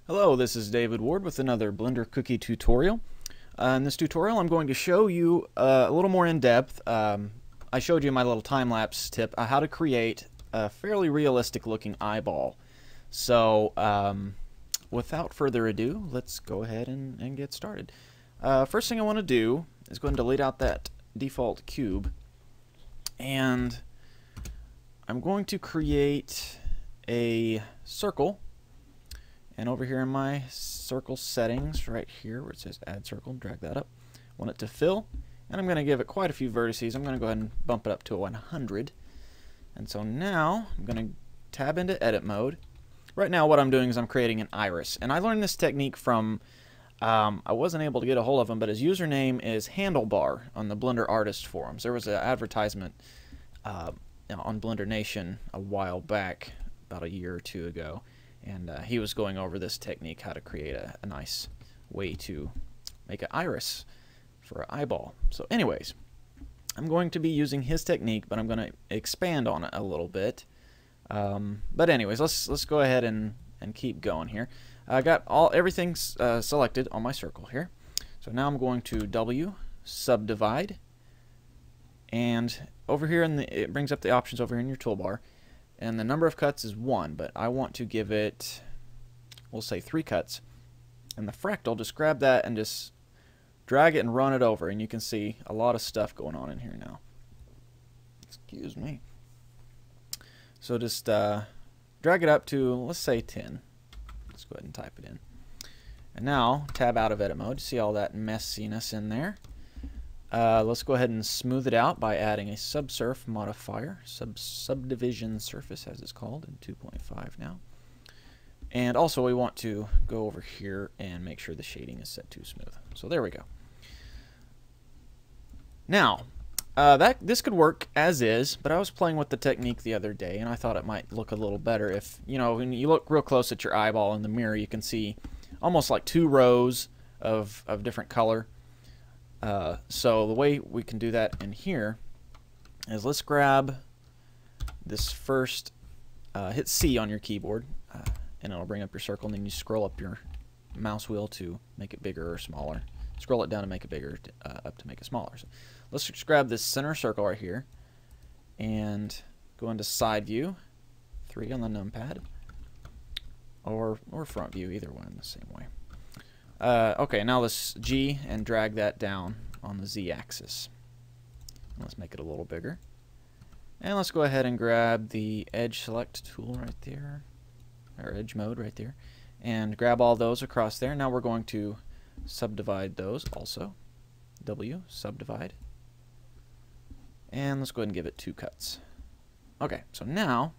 Hello, this is David Ward with another Blender Cookie tutorial. In this tutorial I'm going to show you a little more in depth. I showed you my little time-lapse tip how to create a fairly realistic looking eyeball. So without further ado, let's go ahead and get started. First thing I want to do is go ahead and delete out that default cube, and I'm going to create a circle. And over here in my circle settings, right here where it says add circle, drag that up. I want it to fill, and I'm going to give it quite a few vertices. I'm going to go ahead and bump it up to 100. And so now I'm going to tab into edit mode. Right now what I'm doing is I'm creating an iris. And I learned this technique from, I wasn't able to get a hold of him, but his username is Handlebar on the Blender Artist forums. There was an advertisement on Blender Nation a while back, about a year or two ago. And he was going over this technique, how to create a nice way to make an iris for an eyeball. So anyways, I'm going to be using his technique, but I'm going to expand on it a little bit. But anyways, let's go ahead and keep going here. I got everything selected on my circle here. So now I'm going to W, subdivide, and over here it brings up the options over here in your toolbar. And the number of cuts is 1, but I want to give it, we'll say 3 cuts. And the fractal, just grab that and just drag it and run it over, and you can see a lot of stuff going on in here now. Excuse me. So just drag it up to, let's say 10. Let's go ahead and type it in. And now, tab out of edit mode. See all that messiness in there. Let's go ahead and smooth it out by adding a subsurf modifier, subdivision surface as it's called, in 2.5 now. And also we want to go over here and make sure the shading is set to smooth. So there we go. Now, this could work as is, but I was playing with the technique the other day and I thought it might look a little better if, you know, when you look real close at your eyeball in the mirror, you can see almost like 2 rows of different color. So the way we can do that in here is let's grab this first, hit C on your keyboard, and it'll bring up your circle, and then you scroll up your mouse wheel to make it bigger or smaller. Scroll it down to make it bigger, up to make it smaller. So let's just grab this center circle right here and go into side view, 3 on the numpad, or front view, either one the same way. Okay, now let's G and drag that down on the Z axis. Let's make it a little bigger. And let's go ahead and grab the edge select tool right there, or edge mode right there, and grab all those across there. Now we're going to subdivide those also. W, subdivide. And let's go ahead and give it 2 cuts. Okay, so now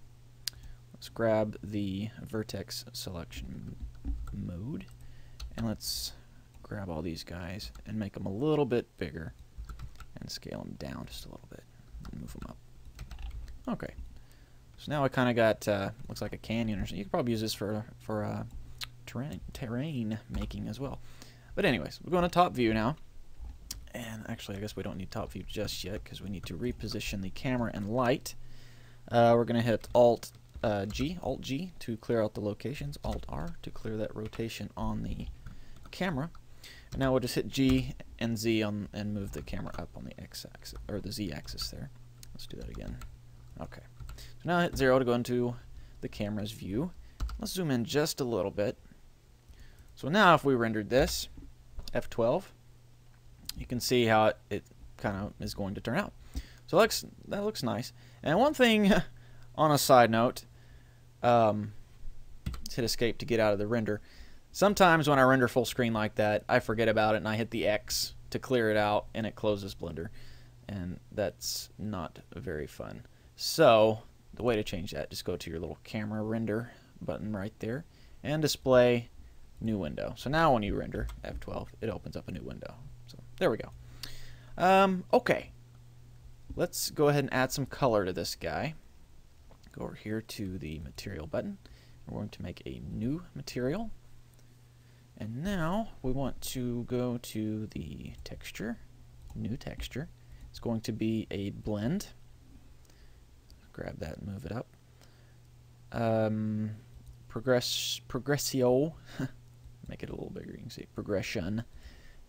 let's grab the vertex selection mode. And let's grab all these guys and make them a little bit bigger and scale them down just a little bit and move them up. Okay, so now I kind of got, looks like a canyon or something. You could probably use this for terrain making as well. But anyways, we're going to top view now. And actually, I guess we don't need top view just yet because we need to reposition the camera and light. We're going to hit Alt G to clear out the locations, Alt R to clear that rotation on the camera. And now we'll just hit G and Z and move the camera up on the X-axis, or the Z-axis there. Let's do that again. Okay. So now hit 0 to go into the camera's view. Let's zoom in just a little bit. So now if we rendered this, F12, you can see how it kind of is going to turn out. So that looks nice. And one thing on a side note, hit escape to get out of the render. Sometimes when I render full screen like that, I forget about it and I hit the X to clear it out and it closes Blender. And that's not very fun. So the way to change that, just go to your little camera render button right there and display new window. So now when you render F12, it opens up a new window. So there we go. Okay, let's go ahead and add some color to this guy. Go over here to the material button. We're going to make a new material. And now we want to go to the texture, new texture. It's going to be a blend. Grab that and move it up. Progressio make it a little bigger. You can see progression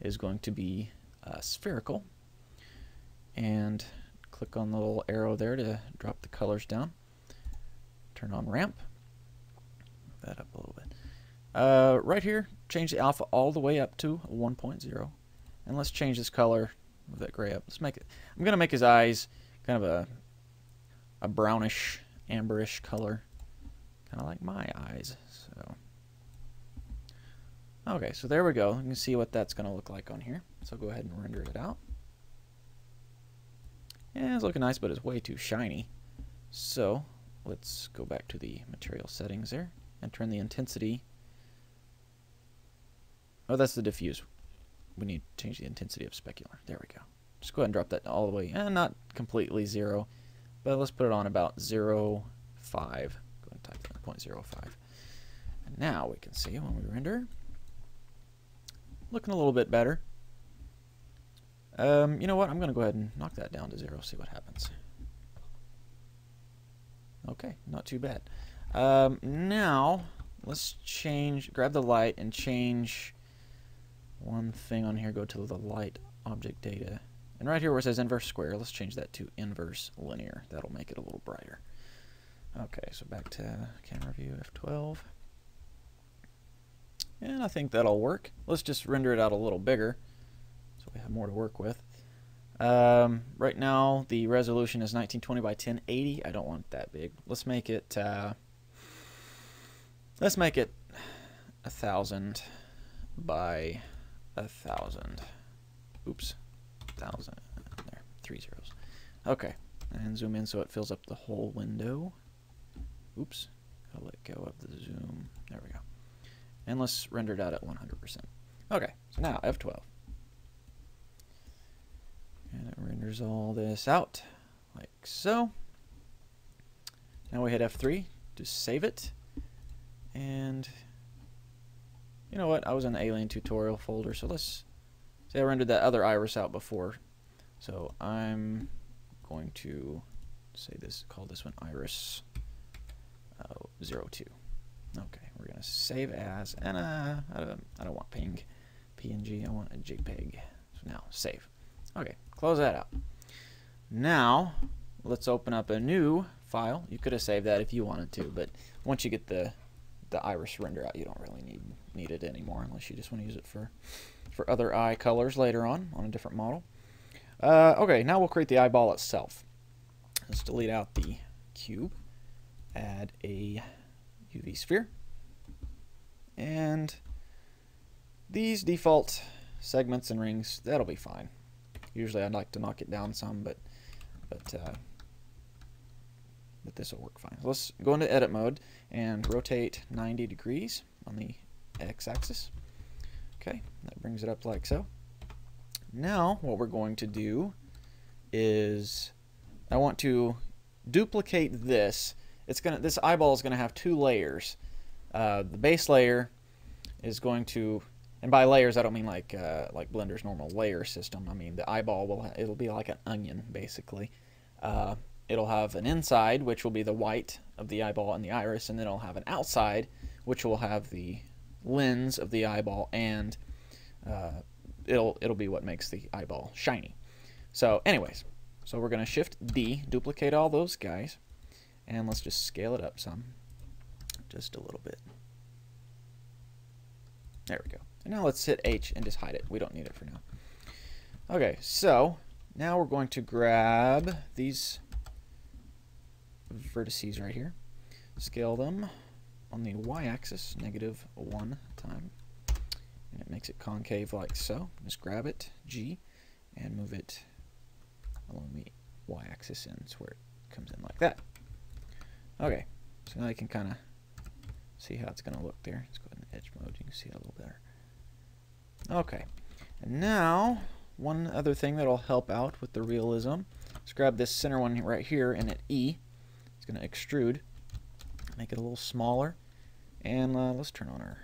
is going to be spherical. And click on the little arrow there to drop the colors down. Turn on ramp. Move that up a little bit. Right here, change the alpha all the way up to 1.0. And let's change this color. Move that gray up. Let's make it. I'm going to make his eyes kind of a brownish, amberish color, kind of like my eyes. So, okay, so there we go. You can see what that's going to look like on here. So go ahead and render it out. Yeah, it's looking nice, but it's way too shiny. So let's go back to the material settings there and turn the intensity. Oh, that's the diffuse. We need to change the intensity of specular. There we go. Just go ahead and drop that all the way, and not completely 0, but let's put it on about 0.5. Go ahead and type in 0.05. And now we can see when we render, looking a little bit better. You know what? I'm going to go ahead and knock that down to 0, see what happens. Okay, not too bad. Now, let's grab the light and change one thing on here. Go to the light object data. And right here where it says inverse square, let's change that to inverse linear. That'll make it a little brighter. Okay, so back to camera view, F12. And I think that'll work. Let's just render it out a little bigger, so we have more to work with. Right now the resolution is 1920 by 1080. I don't want that big. Let's make it 1000 by 1000. Oops, 1000. There, 3 zeros. Okay, and zoom in so it fills up the whole window. Oops, gotta let go of the zoom. There we go. And let's render it out at 100%. Okay, so now F12. And it renders all this out, like so. Now we hit F3 to save it. And you know what? I was in the alien tutorial folder, so let's say I rendered that other iris out before. So I'm going to say this, call this one iris 02. Okay, we're gonna save as, and I don't want PNG, I want a JPEG. So now save. Okay, close that out. Now let's open up a new file. You could have saved that if you wanted to, but once you get the iris render out, you don't really need it anymore, unless you just want to use it for other eye colors later on a different model. Okay, now we'll create the eyeball itself. Let's delete out the cube, add a UV sphere, and these default segments and rings, that'll be fine. Usually I'd like to knock it down some, but this will work fine. So let's go into edit mode and rotate 90 degrees on the x-axis. Okay, that brings it up like so. Now what we're going to do is I want to duplicate this. This eyeball is going to have 2 layers. The base layer is going to, and by layers I don't mean like Blender's normal layer system. I mean the eyeball it'll be like an onion basically. It'll have an inside, which will be the white of the eyeball and the iris, and then it'll have an outside, which will have the lens of the eyeball, and it'll be what makes the eyeball shiny. So anyways, so we're going to Shift D, duplicate all those guys, and let's just scale it up some, just a little bit. There we go. And now let's hit H and just hide it. We don't need it for now. Okay, so now we're going to grab these vertices right here, scale them on the y-axis, -1 time, and it makes it concave like so. Just grab it, G, and move it along the y-axis and it's where it comes in like that. Okay, so now you can kind of see how it's going to look there. Let's go ahead and edge mode. You can see it a little better. Okay, and now one other thing that'll help out with the realism. Let's grab this center one right here and hit E. It's going to extrude, make it a little smaller, and let's turn on our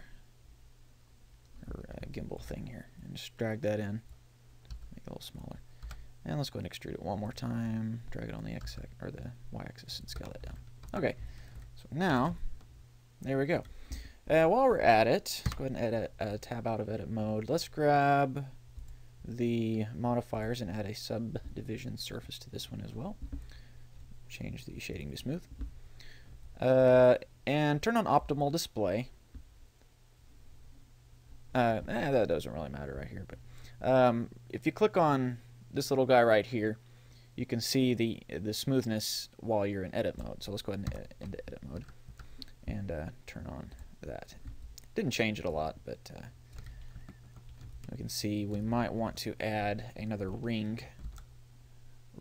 gimbal thing here and just drag that in, make it a little smaller. And let's go ahead and extrude it one more time, drag it on the X or the Y-axis and scale that down. Okay, so now there we go. While we're at it, let's go ahead and edit, tab out of edit mode. Let's grab the modifiers and add a subdivision surface to this one as well. Change the shading to smooth. And turn on optimal display. That doesn't really matter right here, but if you click on this little guy right here, you can see the smoothness while you're in edit mode. So let's go ahead and into edit mode and turn on that. Didn't change it a lot, but we can see we might want to add another ring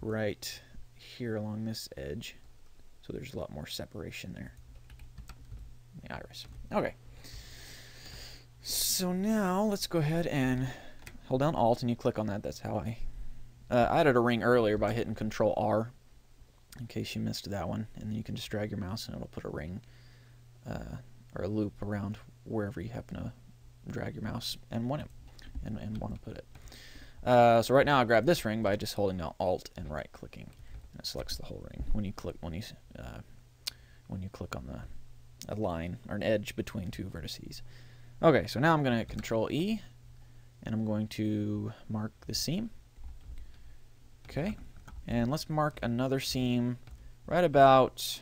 right here along this edge, so there's a lot more separation there. The iris. Okay. So now let's go ahead and hold down Alt and you click on that. That's how I added a ring earlier by hitting Control R, in case you missed that one, and then you can just drag your mouse and it'll put a ring or a loop around wherever you happen to drag your mouse and want to put it. So right now I grab this ring by just holding down Alt and right clicking, and it selects the whole ring when you click on a line or an edge between two vertices. Okay, so now I'm going to Control E and I'm going to mark the seam. Okay, and let's mark another seam right about,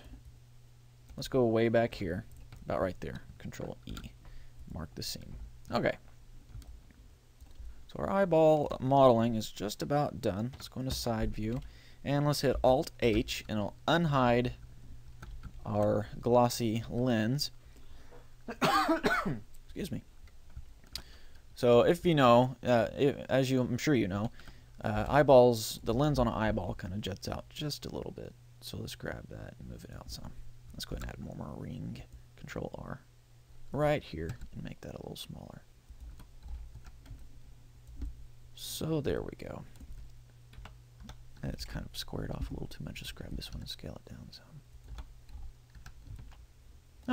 let's go way back here, about right there. Control E, mark the seam. Okay, so our eyeball modeling is just about done. Let's go into side view and let's hit Alt H and it'll unhide our glossy lens. Excuse me. So if you know, I'm sure you know, eyeballs, the lens on an eyeball kind of juts out just a little bit. So let's grab that and move it out some. Let's go ahead and add one more ring. Control R right here and make that a little smaller. So there we go. It's kind of squared off a little too much. Just grab this one and scale it down some.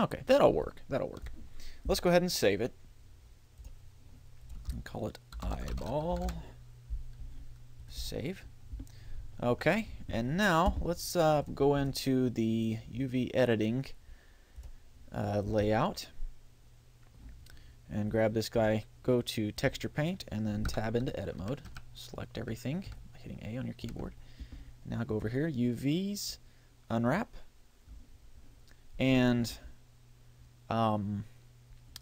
Okay, that'll work. That'll work. Let's go ahead and save it and call it eyeball. Save. Okay, and now let's go into the UV editing layout and grab this guy. Go to texture paint and then tab into edit mode. Select everything by hitting A on your keyboard. Now go over here, UVs, unwrap, and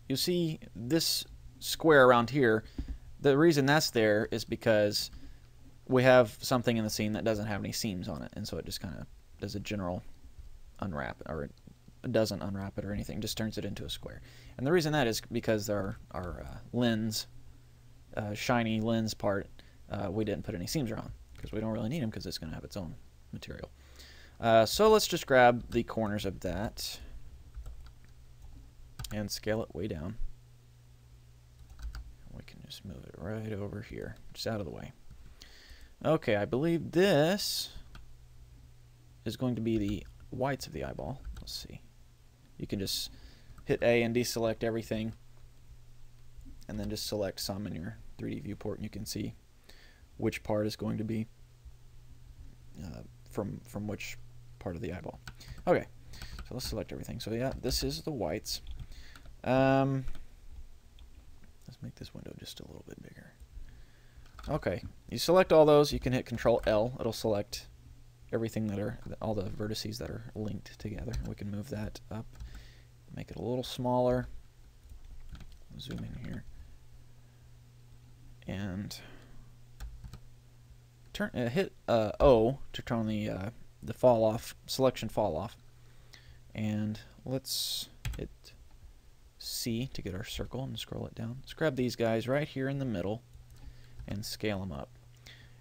you'll see this square around here. The reason that's there is because we have something in the scene that doesn't have any seams on it, and so it just kind of does a general unwrap, or it doesn't unwrap it or anything, just turns it into a square. And the reason that is because our lens, shiny lens part, we didn't put any seams around because we don't really need them because it's going to have its own material. So let's just grab the corners of that and scale it way down. We can just move it right over here, just out of the way. Okay, I believe this is going to be the whites of the eyeball. Let's see. You can just hit A and deselect everything, and then just select some in your 3D viewport, and you can see which part is going to be from which part of the eyeball. Okay, so let's select everything. So yeah, this is the whites. Let's make this window just a little bit bigger. Okay, you select all those. You can hit Control L. It'll select everything that are, all the vertices that are linked together. We can move that up, make it a little smaller. Zoom in here, and hit O to turn on the fall off selection fall off, and let's hit C to get our circle and scroll it down. Let's grab these guys right here in the middle and scale them up.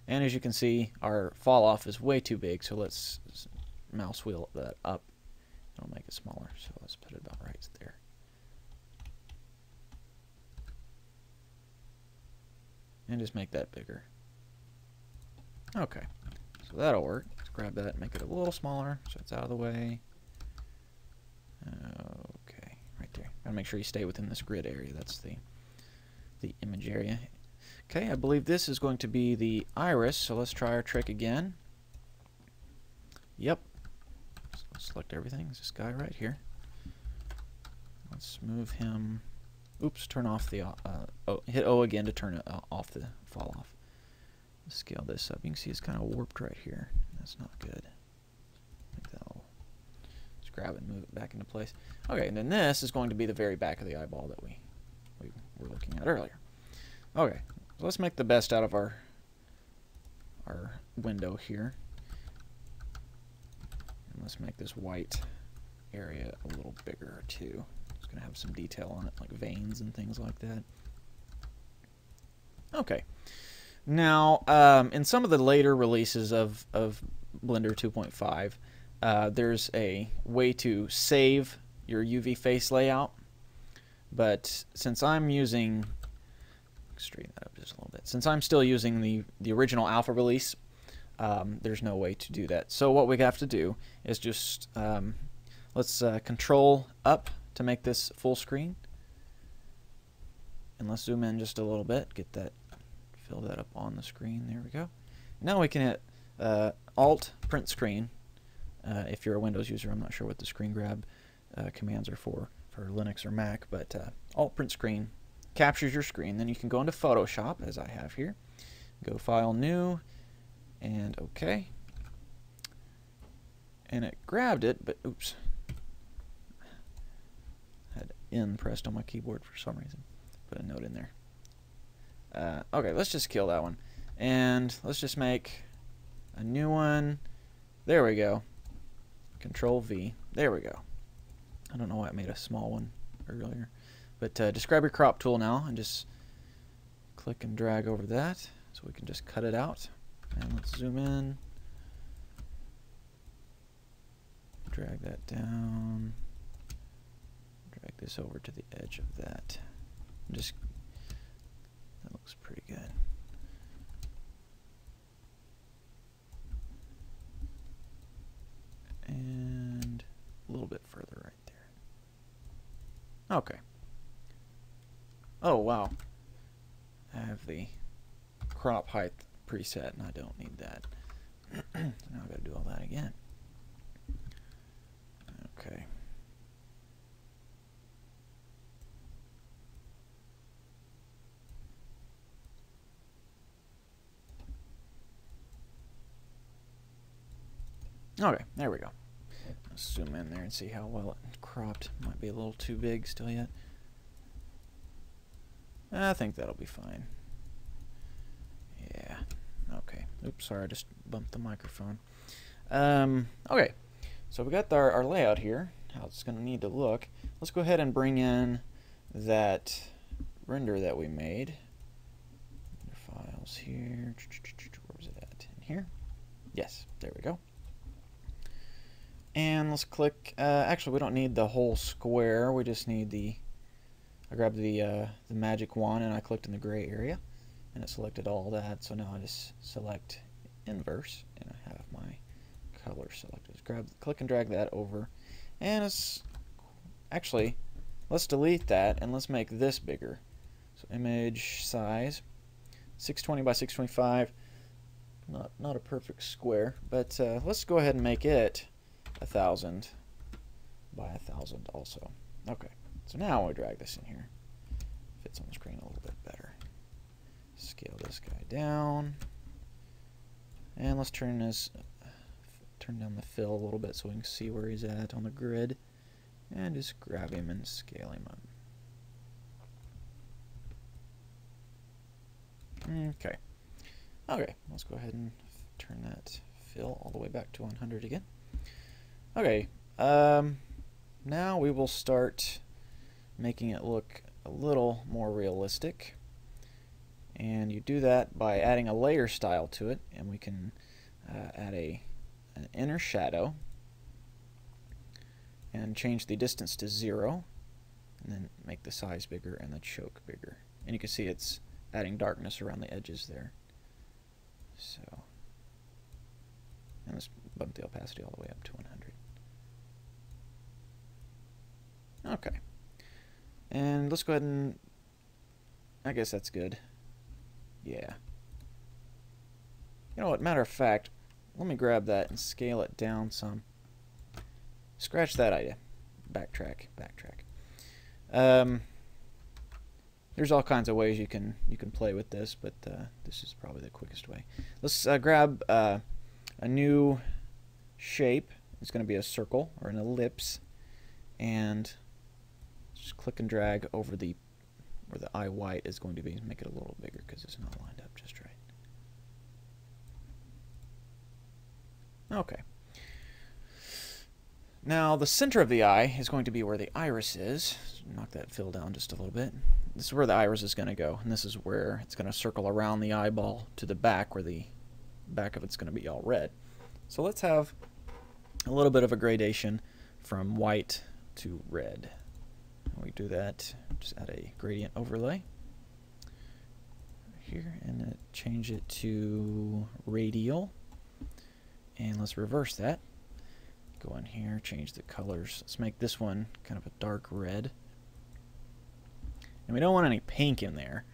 And as you can see, our fall off is way too big, so let's mouse wheel that up. It'll make it smaller, so let's put it about right there. And just make that bigger. Okay, so that'll work. Let's grab that and make it a little smaller so it's out of the way. Okay, right there. Gotta make sure you stay within this grid area. That's the image area. Okay, I believe this is going to be the iris, so let's try our trick again. Yep. So let's select everything. It's this guy right here. Let's move him. Oops, turn off the, hit O again to turn it off the fall off. Scale this up. You can see it's kind of warped right here. That's not good. I think that'll just grab it and move it back into place. Okay, and then this is going to be the very back of the eyeball that we were looking at earlier. Okay, so let's make the best out of our window here. And let's make this white area a little bigger too. It's going to have some detail on it, like veins and things like that. Okay. Now, in some of the later releases of Blender 2.5, there's a way to save your UV face layout. But since I'm using, straighten that up just a little bit. Since I'm still using the original alpha release, there's no way to do that. So what we have to do is just let's control up to make this full screen, and let's zoom in just a little bit. Get that, fill that up on the screen. There we go. Now we can hit Alt print screen. If you're a Windows user, I'm not sure what the screen grab commands are for Linux or Mac, but Alt print screen captures your screen. Then you can go into Photoshop, as I have here. Go File, New, and OK. And it grabbed it, but oops. I had N pressed on my keyboard for some reason. Put a note in there. Okay, let's just kill that one. And let's just make a new one. There we go. Control V. There we go. I don't know why I made a small one earlier. But just grab your crop tool now and just click and drag over that so we can just cut it out. And let's zoom in. Drag that down. Drag this over to the edge of that. Just, that looks pretty good. And a little bit further right there. Okay. Oh, wow. I have the crop height preset, and I don't need that. So now I've got to do all that again. Okay. Okay, there we go. Let's zoom in there and see how well it cropped. Might be a little too big still yet. I think that'll be fine. Yeah. Okay. Oops, sorry, I just bumped the microphone. Okay, so we got our layout here, how it's going to need to look. Let's go ahead and bring in that render that we made. Files here. Where was it at? In here? Yes, there we go. And let's click, actually we don't need the whole square, we just need I grabbed the magic wand and I clicked in the gray area and it selected all that, so now I just select inverse and I have my color selected. Just click and drag that over, and it's, actually, let's delete that and let's make this bigger. So image size, 620 by 625, not a perfect square, but let's go ahead and make it 1000 by 1000 also. Okay, so now we drag this in here. Fits on the screen a little bit better. Scale this guy down, and let's turn down the fill a little bit so we can see where he's at on the grid, and just grab him and scale him up. Okay. Okay, let's go ahead and turn that fill all the way back to 100 again. Okay, now we will start making it look a little more realistic. And you do that by adding a layer style to it, and we can add an inner shadow and change the distance to 0, and then make the size bigger and the choke bigger. And you can see it's adding darkness around the edges there. So, and let's bump the opacity all the way up to 100. Okay, and let's go ahead and, I guess that's good. Yeah. You know what, matter of fact, let me grab that and scale it down some. Scratch that idea. Backtrack. There's all kinds of ways you can play with this, but this is probably the quickest way. Let's grab a new shape. It's going to be a circle or an ellipse, and just click and drag over where the eye white is going to be. Make it a little bigger because it's not lined up just right. Okay. Now the center of the eye is going to be where the iris is. Knock that fill down just a little bit. This is where the iris is going to go, and this is where it's going to circle around the eyeball to the back, where the back of it's going to be all red. So let's have a little bit of a gradation from white to red. When we do that, just add a gradient overlay here, and change it to radial. And let's reverse that. Go in here, change the colors. Let's make this one kind of a dark red. And we don't want any pink in there,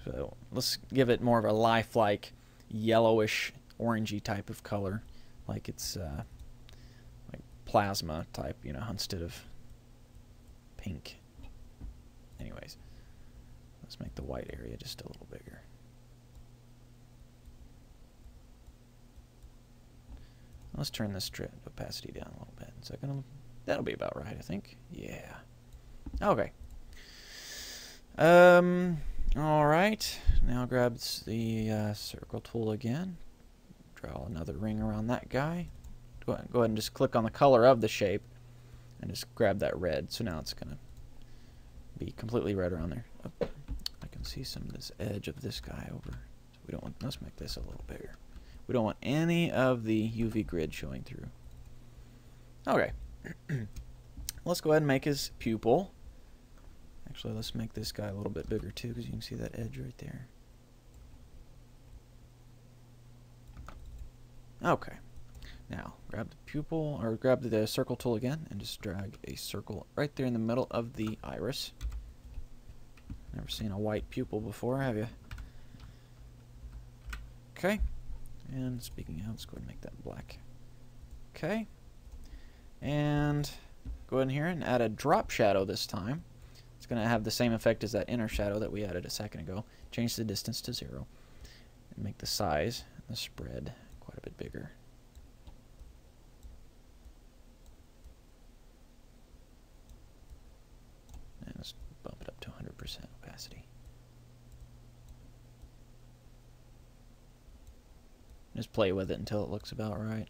so let's give it more of a lifelike yellowish, orangey type of color, like it's like plasma type, you know, instead of pink. Anyways, let's make the white area just a little bigger. Let's turn this opacity down a little bit. So that'll be about right, I think. Yeah. Okay. All right. Now grab the circle tool again. Draw another ring around that guy. Go ahead and just click on the color of the shape, and just grab that red. So now it's gonna be completely red around there. Oh, I can see some of this edge of this guy over. So we don't want. Let's make this a little bigger. We don't want any of the UV grid showing through. Okay. Let's go ahead and make his pupil. Actually, let's make this guy a little bit bigger too, because you can see that edge right there. Okay. Now, grab the pupil, or grab the circle tool again, and just drag a circle right there in the middle of the iris. Never seen a white pupil before, have you? Okay. And speaking of, let's go ahead and make that black. Okay. And go ahead in here and add a drop shadow this time. It's going to have the same effect as that inner shadow that we added a second ago. Change the distance to 0. And make the size and the spread quite a bit bigger. And let's bump it up to 100% opacity. Just play with it until it looks about right.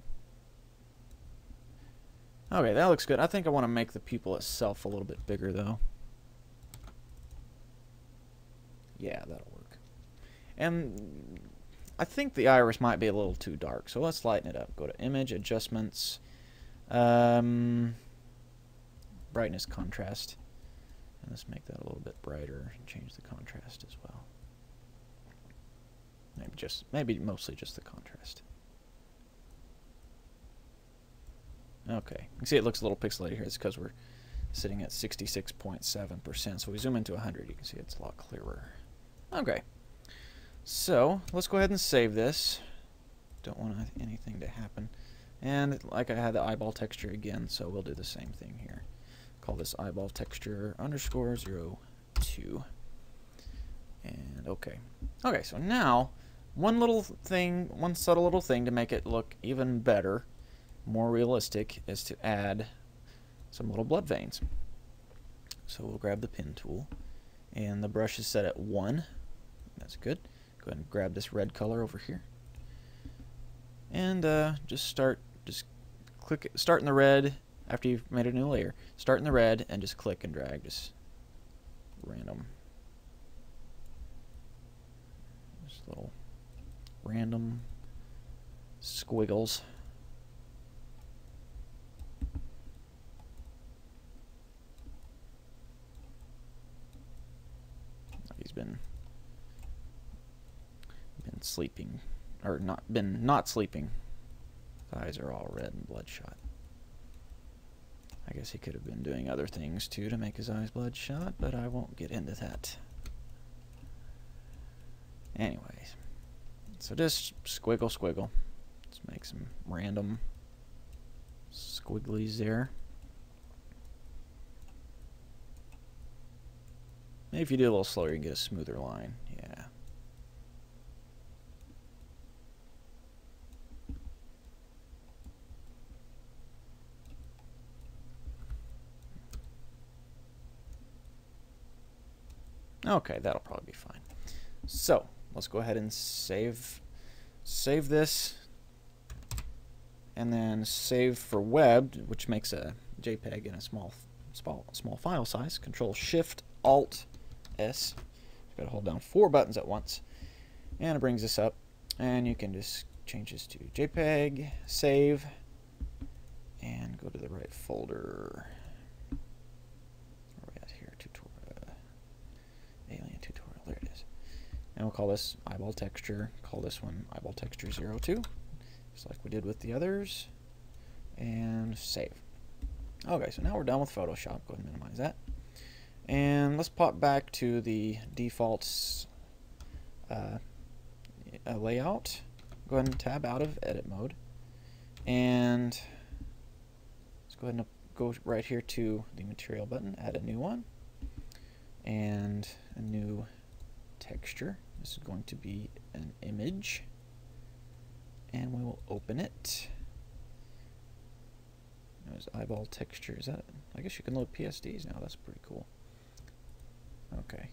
Okay, that looks good. I think I want to make the pupil itself a little bit bigger, though. Yeah, that'll work. And I think the iris might be a little too dark, so let's lighten it up. Go to Image, Adjustments, Brightness, Contrast. And let's make that a little bit brighter and change the contrast as well. Maybe mostly just the contrast. Okay, you can see it looks a little pixelated here. It's because we're sitting at 66.7%. So we zoom into 100, you can see it's a lot clearer. Okay, so let's go ahead and save this. Don't want anything to happen. And like I had the eyeball texture again, so we'll do the same thing here. Call this eyeball texture underscore 02. And okay. Okay, so now one subtle little thing to make it look even better, more realistic, is to add some little blood veins. So we'll grab the pen tool, and the brush is set at 1. That's good. Go ahead and grab this red color over here, and start in the red after you've made a new layer. Start in the red and just click and drag, just random, just little random squiggles. He's been sleeping, or not sleeping. His eyes are all red and bloodshot. I guess he could have been doing other things too to make his eyes bloodshot, but I won't get into that. Anyways, so just squiggle, squiggle. Let's make some random squigglies there. Maybe if you do it a little slower, you can get a smoother line. Yeah. Okay, that'll probably be fine. So let's go ahead and save this, and then save for web, which makes a JPEG in a small file size. Control Shift Alt S. Got to hold down 4 buttons at once, and it brings this up, and you can just change this to JPEG, save, and go to the right folder. Where are we at here? Tutorial, alien tutorial. There it is. And we'll call this eyeball texture. Call this one eyeball texture 02, just like we did with the others, and save. Okay, so now we're done with Photoshop. Go ahead and minimize that. And let's pop back to the default layout. Go ahead and tab out of edit mode. And let's go ahead and go right here to the material button, add a new one, and a new texture. This is going to be an image. And we will open it. There's eyeball texture. Is that? I guess you can load PSDs now. That's pretty cool. Okay,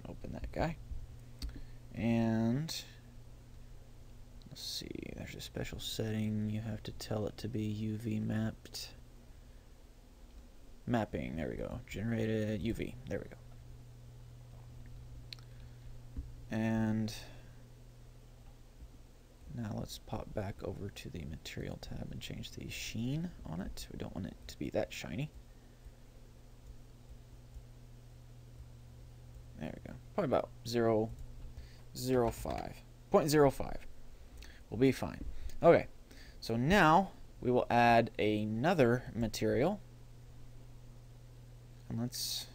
open that guy, and let's see. There's a special setting. You have to tell it to be UV mapped. Mapping. There we go. Generated UV. There we go. And now let's pop back over to the material tab and change the sheen on it. We don't want it to be that shiny. There we go. Probably about 0.05 will be fine. Okay, so now we will add another material. And let's,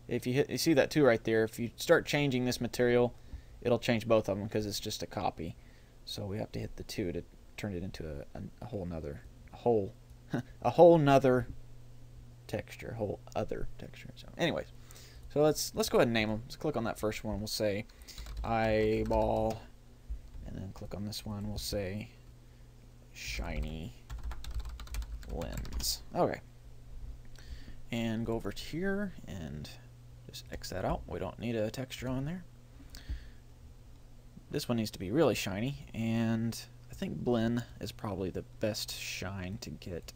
if you see that 2 right there, if you start changing this material, it'll change both of them because it's just a copy. So we have to hit the 2 to turn it into a whole nother texture, whole other texture. So anyways, so let's go ahead and name them. Let's click on that first one. We'll say eyeball, and then click on this one. We'll say shiny lens. Okay, and go over to here and just X that out. We don't need a texture on there. This one needs to be really shiny, and I think blend is probably the best shine to get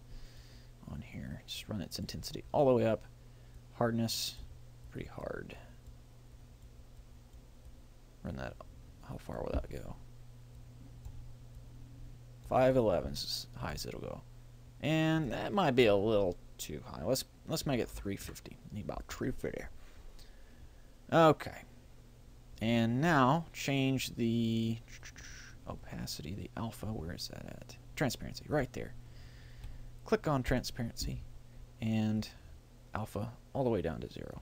on here. Just run its intensity all the way up. Hardness, pretty hard. Run that. How far will that go? 511 is as high as it'll go, and that might be a little too high. Let's make it 350. Need about 350. Okay. And now change the opacity, the alpha. Where is that at? Transparency, right there. Click on transparency and alpha all the way down to 0.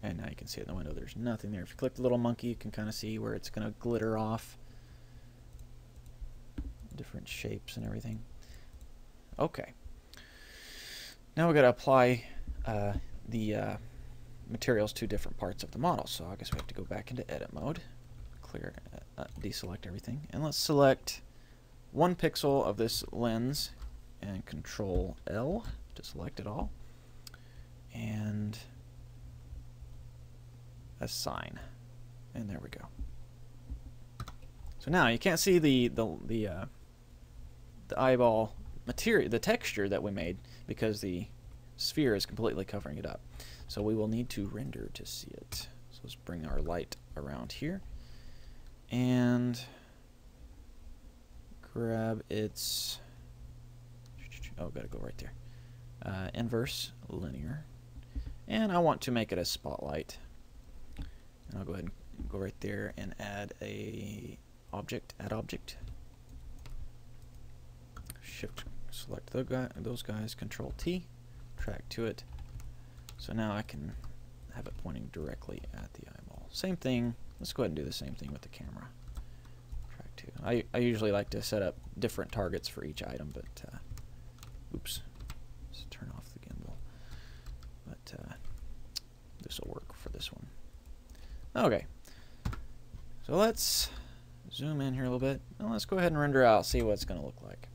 And now you can see in the window there's nothing there. If you click the little monkey, you can kind of see where it's going to glitter off. Different shapes and everything. Okay. Now we've got to apply the materials to different parts of the model. So I guess we have to go back into edit mode, clear, deselect everything, and let's select 1 pixel of this lens and Control L to select it all, and assign, and there we go. So now you can't see the eyeball material, the texture that we made, because the sphere is completely covering it up. So we will need to render to see it. So let's bring our light around here and grab its, oh, gotta go right there, inverse linear, and I want to make it a spotlight, and I'll go ahead and go right there and add a object, add object, shift select those guys, Control T, track to it. So now I can have it pointing directly at the eyeball. Same thing. Let's go ahead and do the same thing with the camera. Track to. I usually like to set up different targets for each item, but oops. Let's turn off the gimbal. But this will work for this one. Okay, so let's zoom in here a little bit, and let's go ahead and render out, see what it's going to look like.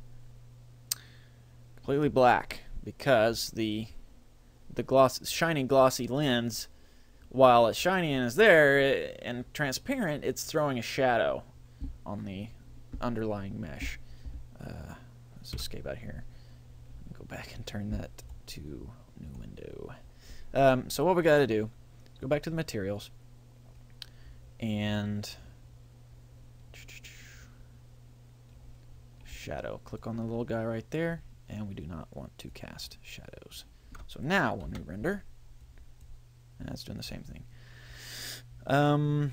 Completely black, because the shiny glossy lens, while it's shiny and is there and transparent, it's throwing a shadow on the underlying mesh. Let's escape out here. Go back and turn that to new window. So what we got to do is go back to the materials and shadow. Click on the little guy right there, and we do not want to cast shadows. So now when we render, that's doing the same thing. I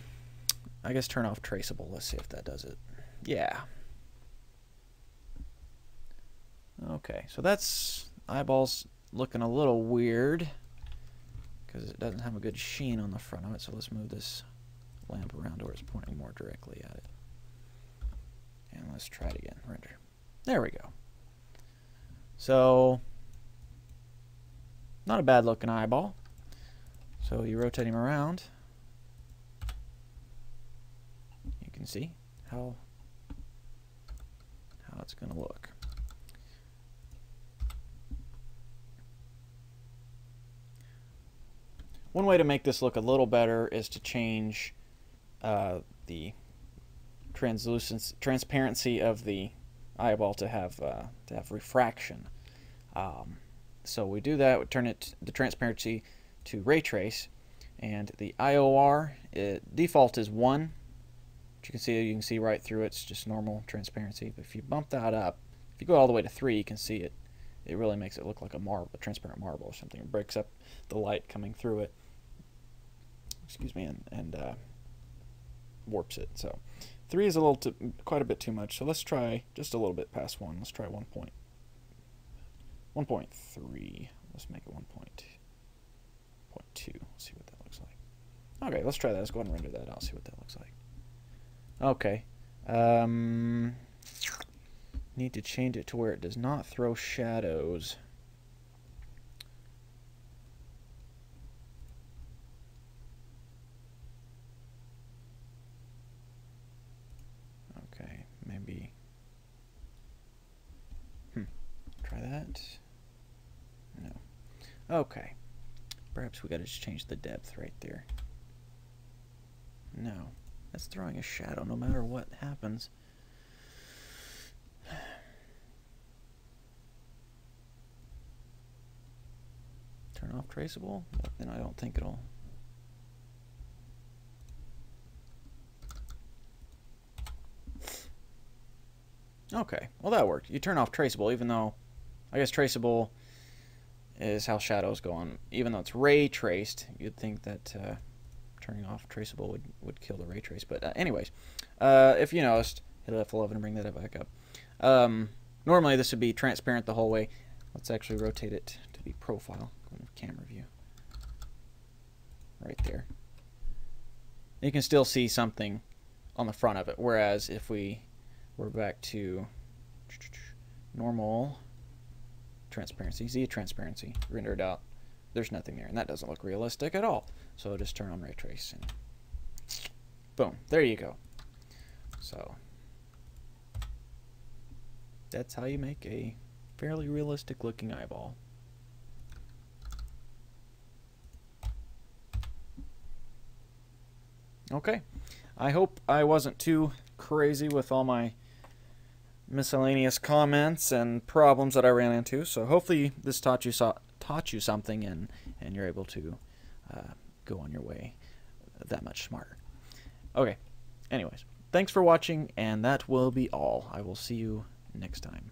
guess turn off traceable. Let's see if that does it. Yeah. Okay, so that's eyeballs looking a little weird because it doesn't have a good sheen on the front of it. So let's move this lamp around to where it's pointing more directly at it. And let's try it again. Render. There we go. So not a bad looking eyeball. So you rotate him around, you can see how it's going to look. One way to make this look a little better is to change the transparency of the eyeball to have refraction. So we do that. We turn the transparency to ray trace, and the IOR default is 1. But you can see right through it. It's just normal transparency. But if you bump that up, if you go all the way to 3, you can see it. It really makes it look like a marble, a transparent marble or something. It breaks up the light coming through it. Excuse me, and warps it. So 3 is quite a bit too much. So let's try just a little bit past 1. Let's try 1.3. Let's make it 1.2. See what that looks like. Okay, let's try that. Let's go ahead and render that out. See what that looks like. Okay. Need to change it to where it does not throw shadows. Okay, maybe. Try that. No. Okay. Perhaps we got to just change the depth right there. No. That's throwing a shadow no matter what happens. Turn off traceable, but then I don't think it'll. Okay, well that worked. You turn off traceable, even though I guess traceable is how shadows go on. Even though it's ray traced, you'd think that turning off traceable would kill the ray trace. But anyways, if you noticed, hit F11 and bring that back up. Normally this would be transparent the whole way. Let's actually rotate it to be profile. Go into camera view. Right there. You can still see something on the front of it. Whereas if we're back to normal transparency, Z transparency, render it out, there's nothing there, and that doesn't look realistic at all. So just turn on ray trace and boom, there you go. So that's how you make a fairly realistic looking eyeball. Okay, I hope I wasn't too crazy with all my miscellaneous comments and problems that I ran into. So hopefully this taught you something, and you're able to go on your way that much smarter. Okay, anyways, thanks for watching, and that will be all. I will see you next time.